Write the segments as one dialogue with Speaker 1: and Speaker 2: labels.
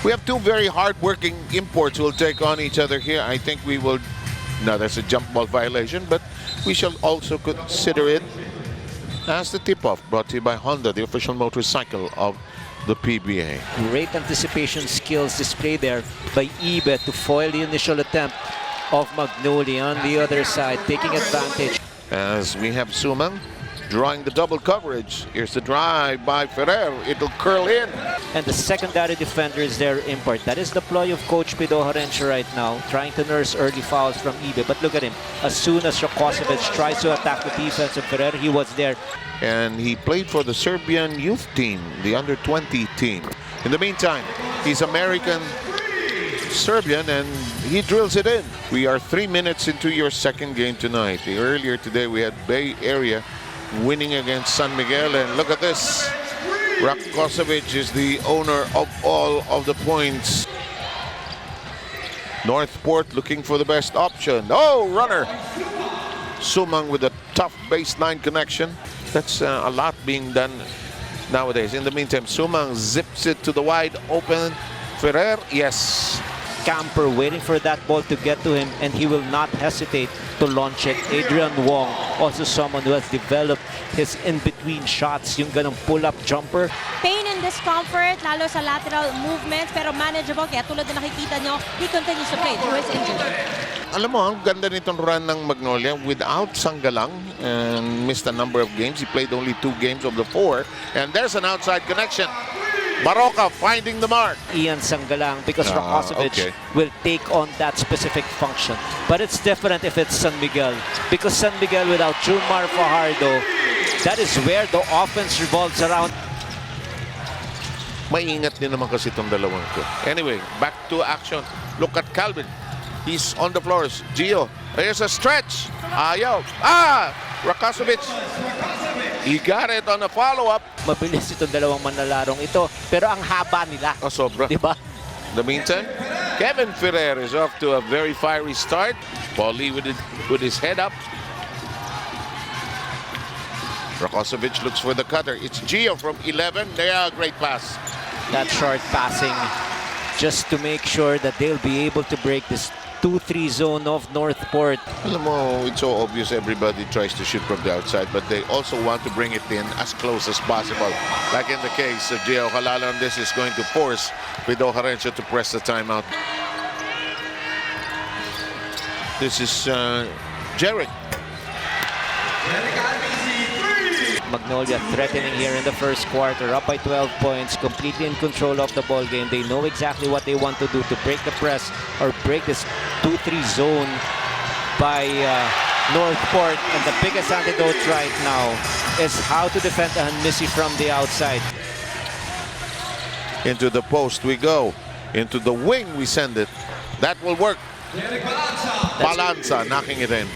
Speaker 1: We have two very hard-working imports who will take on each other here. I think we will... No, that's a jump ball violation, but we shall also consider it as the tip-off, brought to you by Honda, the official motorcycle of the PBA.
Speaker 2: Great anticipation skills displayed there by Ibe to foil the initial attempt of Magnolia on the other side, taking advantage.
Speaker 1: As we have Sumang drawing the double coverage. Here's the drive by Ferrer. It'll curl in.
Speaker 2: And the secondary defender is their import. That is the ploy of Coach Pido Horencio right now, trying to nurse early fouls from Ibe. But look at him. As soon as Rakocevic tries to attack the defense of Ferrer, he was there.
Speaker 1: And he played for the Serbian youth team, the under-20 team. In the meantime, he's American-Serbian, and he drills it in. We are 3 minutes into your second game tonight. Earlier today, we had Bay Area winning against San Miguel, and look at this. Rakocevic is the owner of all of the points. NorthPort looking for the best option. Oh, runner! Sumang with a tough baseline connection. That's a lot being done nowadays. In the meantime, Sumang zips it to the wide open. Ferrer, yes.
Speaker 2: Camper waiting for that ball to get to him, and he will not hesitate to launch it. Adrian Wong, also someone who has developed his in-between shots, yung ganong pull-up jumper.
Speaker 3: Pain and discomfort, lalo sa lateral movements, pero manageable. Kaya tulad na nakikita nyo, he continues to play through his injury.
Speaker 1: Alam mo, ang ganda nitong run ng Magnolia without Sanggalang, and missed a number of games. He played only 2 games of the 4, and there's an outside connection. Baroka finding the mark.
Speaker 2: Ian Sanggalang, because Rakocevic will take on that specific function. But it's different if it's San Miguel, because San Miguel without Junmar Fajardo, that is where the offense revolves around.
Speaker 1: Maingat din naman kasi itong dalawang to. Anyway, back to action. Look at Calvin. He's on the floors. Gio, there's a stretch. Ayaw. Rakocevic. He got it on a follow-up.
Speaker 2: Mabilis itong dalawang manalarong ito, pero ang haba nila.
Speaker 1: Sobra.
Speaker 2: Diba?
Speaker 1: In the meantime, Kevin Ferrer is off to a very fiery start. Paulie with his head up. Rakocevic looks for the cutter. It's Gio from 11. There, great pass.
Speaker 2: That short passing just to make sure that they'll be able to break this 2-3 zone of NorthPort.
Speaker 1: Alam mo, it's so obvious everybody tries to shoot from the outside, but they also want to bring it in as close as possible. Like in the case of Gio Halalan, this is going to force Pido Horencio to press the timeout. This is Jerick.
Speaker 2: Magnolia threatening here in the first quarter, up by 12 points, completely in control of the ball game. They know exactly what they want to do to break the press or break this 2-3 zone by NorthPort. And the biggest antidote right now is how to defend Hanmisi from the outside.
Speaker 1: Into the post we go. Into the wing we send it. That will work. Balanza knocking it in.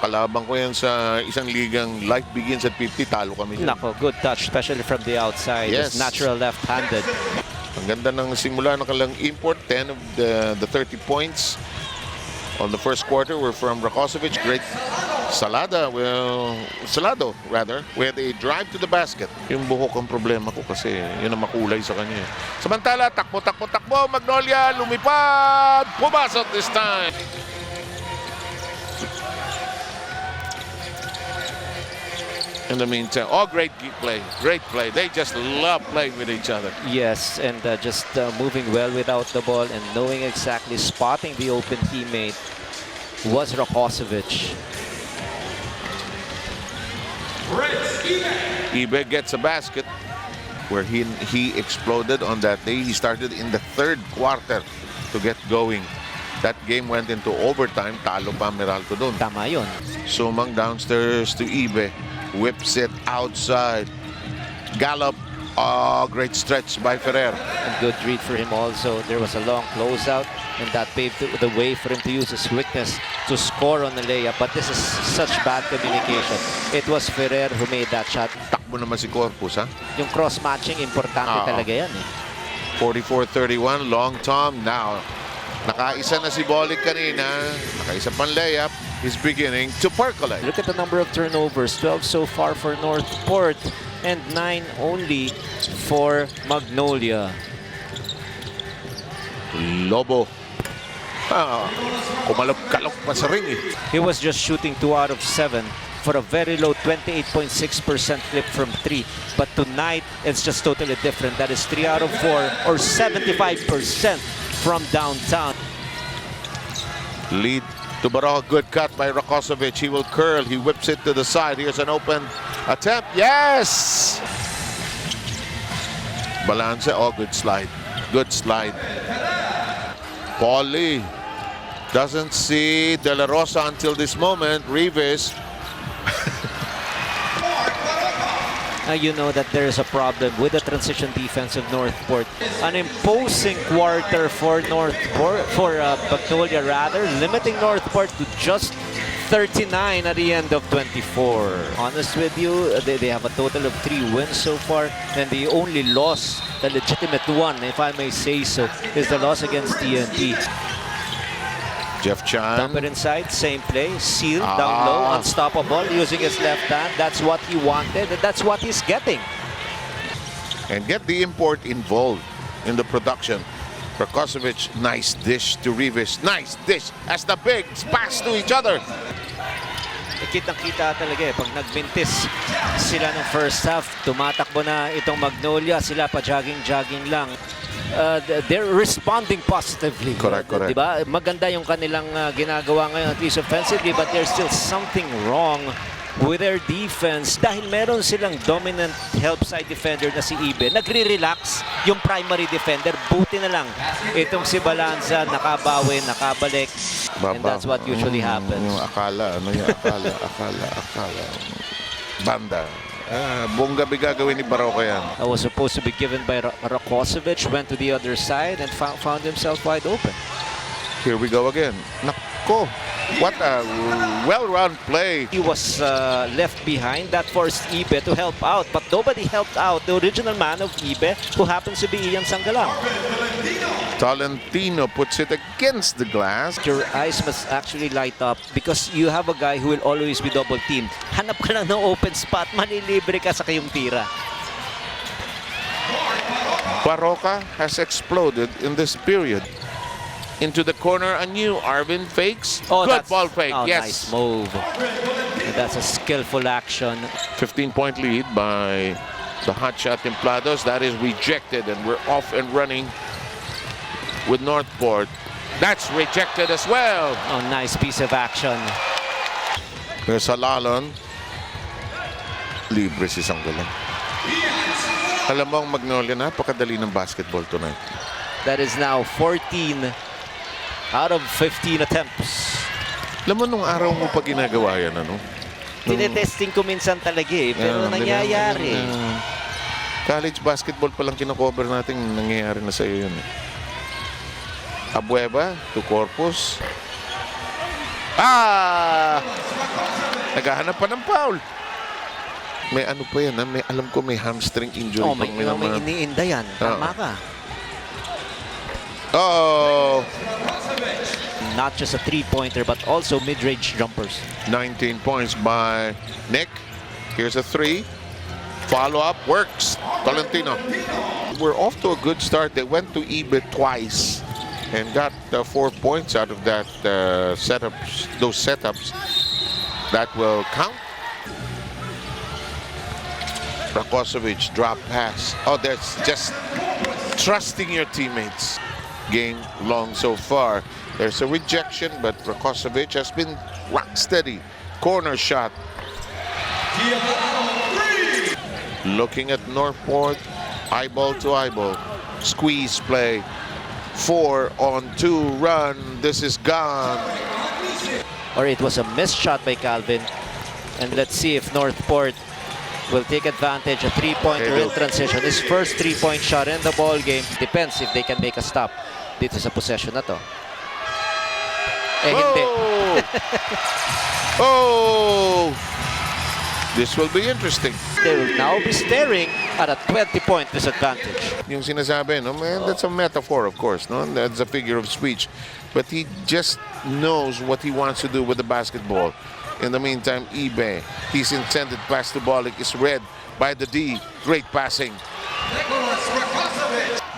Speaker 1: Kalaban ko yan sa isang ligang life begins at 50, talo kami dyan.
Speaker 2: Nako, good touch, especially from the outside.
Speaker 1: Yes.
Speaker 2: It's natural left-handed.
Speaker 1: Ang ganda ng simula ng kanilang import. 10 of the 30 points on the first quarter were from Rakocevic. Great Salado, with a drive to the basket. Yung buhok ang problema ko kasi yun ang makulay sa kanya. Samantala, takbo, Magnolia, lumipad, pumasok this time. In the meantime, great play. They just love playing with each other.
Speaker 2: Yes, and just moving well without the ball and knowing exactly spotting the open teammate was Rakocevic.
Speaker 1: Ibe gets a basket where he exploded on that day. He started in the third quarter to get going. That game went into overtime. Talo pa Meralco doon.
Speaker 2: Tama yun.
Speaker 1: Sumang downstairs to Ibe. Whips it outside. Gallop. Great stretch by Ferrer.
Speaker 2: And good read for him also. There was a long closeout, and that paved the way for him to use his quickness to score on the layup. But this is such bad communication. It was Ferrer who made that shot.
Speaker 1: Takbo naman si Corpus, ha?
Speaker 2: Yung cross-matching, importante talaga yan, eh.
Speaker 1: 44-31, long Tom now. Nakaisa na si Bolig kanina. Nakaisa pang layup. He's beginning to percolate.
Speaker 2: Look at the number of turnovers. 12 so far for NorthPort and 9 only for Magnolia.
Speaker 1: Lobo. Kumalog-kalog pa sa ring eh.
Speaker 2: He was just shooting 2 out of 7 for a very low 28.6% clip from 3. But tonight, it's just totally different. That is 3 out of 4 or 75% from downtown.
Speaker 1: Lead to Baroja. Good cut by Rakosovic. He will curl. He whips it to the side. Here's an open attempt. Yes! Balance. Oh, good slide. Good slide. Paulie doesn't see De La Rosa until this moment. Reeves.
Speaker 2: You know that there is a problem with the transition defense of NorthPort. An imposing quarter for Magnolia rather, limiting NorthPort to just 39 at the end of 24. Honest with you, they have a total of 3 wins so far, and the only loss, the legitimate one, if I may say so, is the loss against TNT.
Speaker 1: Jeff Chan.
Speaker 2: Dump it inside, same play, Seal down low, unstoppable, using his left hand. That's what he wanted, and that's what he's getting.
Speaker 1: And get the import involved in the production. Rakosovic, nice dish to Reeves. Nice dish as the bigs pass to each other.
Speaker 2: Kitang-kita talaga eh. Pag nagmintis sila ng first half, tumatakbo na itong Magnolia. Sila pa jogging-jogging lang. They're responding positively.
Speaker 1: Correct, correct.
Speaker 2: Diba? Maganda yung kanilang ginagawa ngayon, at least offensively, but there's still something wrong with their defense dahil meron silang dominant help side defender na si Ibe. Nagre-relax yung primary defender. Buti na lang itong si Balanza nakabawi, nakabalik. And that's what usually happens.
Speaker 1: Yung akala, ano yung akala, akala. Banda. Buong gabi gagawin ni Baroka yan.
Speaker 2: That was supposed to be given by Rakosovic, went to the other side and found himself wide open.
Speaker 1: Here we go again. Nako, what a well-run play.
Speaker 2: He was left behind. That forced Ibe to help out, but nobody helped out the original man of Ibe, who happens to be Ian Sangalang.
Speaker 1: Tolentino puts it against the glass.
Speaker 2: Your eyes must actually light up because you have a guy who will always be double teamed. Hanap ka lang ng open spot, manilibre ka sa kayong tira.
Speaker 1: Baroka has exploded in this period. Into the corner, a new Arvin fakes.
Speaker 2: Oh,
Speaker 1: good ball fake,
Speaker 2: oh,
Speaker 1: yes.
Speaker 2: Nice move. And that's a skillful action.
Speaker 1: 15-point lead by the hotshot Templados. That is rejected, and we're off and running with NorthPort. That's rejected as well.
Speaker 2: Oh, nice piece of action.
Speaker 1: There's a Lalon. Libre si Sangalang. Alam mo ang Magnolia, napakadali ng basketball tonight.
Speaker 2: That is now 14 out of 15 attempts.
Speaker 1: Alam mo, nung araw mo pa ginagawa yan, ano?
Speaker 2: Tinetesting ko minsan talaga eh, pero nangyayari.
Speaker 1: College basketball pa lang kinocover natin, nangyayari na sa'yo yun. Abueva to Corpus. Naghahanap pa ng foul. May ano pa yan, may, alam ko may hamstring injury.
Speaker 2: Oh, may iniinda yan. Tama ka.
Speaker 1: Oh,
Speaker 2: not just a three-pointer, but also mid-range jumpers.
Speaker 1: 19 points by Nick. Here's a 3. Follow-up works. Tolentino. We're off to a good start. They went to Ibe twice and got 4 points out of that setups. Those setups that will count. Rakosovic drop pass. Oh, that's just trusting your teammates. Game long so far. There's a rejection, but Rakosovic has been rock steady. Corner shot. Looking at NorthPort, eyeball to eyeball. Squeeze play. 4-on-2 run. This is gone.
Speaker 2: Or it was a missed shot by Calvin. And let's see if NorthPort will take advantage. A three-pointer in transition. His first three-point shot in the ball game. Depends if they can make a stop dito sa possession na to.
Speaker 1: Hindi. Oh! This will be interesting.
Speaker 2: They will now be staring at a 20-point disadvantage.
Speaker 1: Yung sinasabi, no, man, that's a metaphor, of course, no? That's a figure of speech. But he just knows what he wants to do with the basketball. In the meantime, Ibe, his intended pass to Bolick is read by the D. Great passing.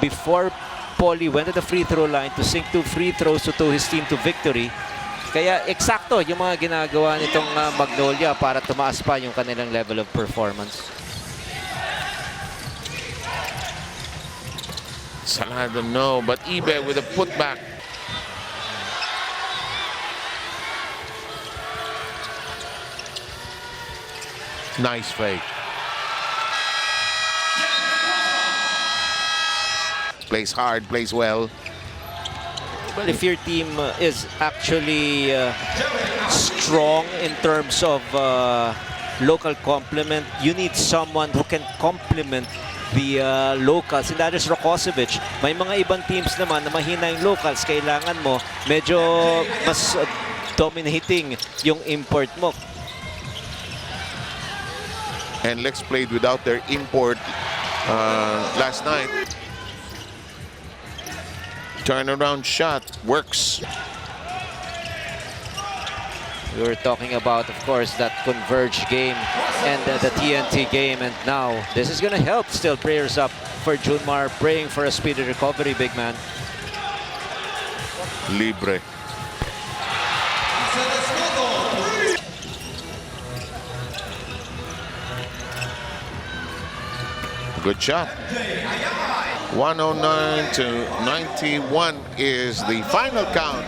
Speaker 2: Before Paulie went to the free throw line to sink 2 free throws to tow his team to victory. Kaya eksakto yung mga ginagawa nitong Magnolia para tumaas pa yung kanilang level of performance.
Speaker 1: Salado, no, but Ibe with a putback. Nice fake. Plays hard, plays well.
Speaker 2: Well, if your team is actually strong in terms of local complement, you need someone who can complement the locals, and that is Rakocevic. May mga ibang teams naman na mahina yung locals. Kailangan mo medyo mas dominating yung import mo.
Speaker 1: And Lex played without their import last night. Turnaround shot works.
Speaker 2: We were talking about, of course, that Converge game and the TNT game, and now this is going to help. Still prayers up for Junmar, praying for a speedy recovery, big man.
Speaker 1: Libre. Good shot. 109 to 91 is the final count.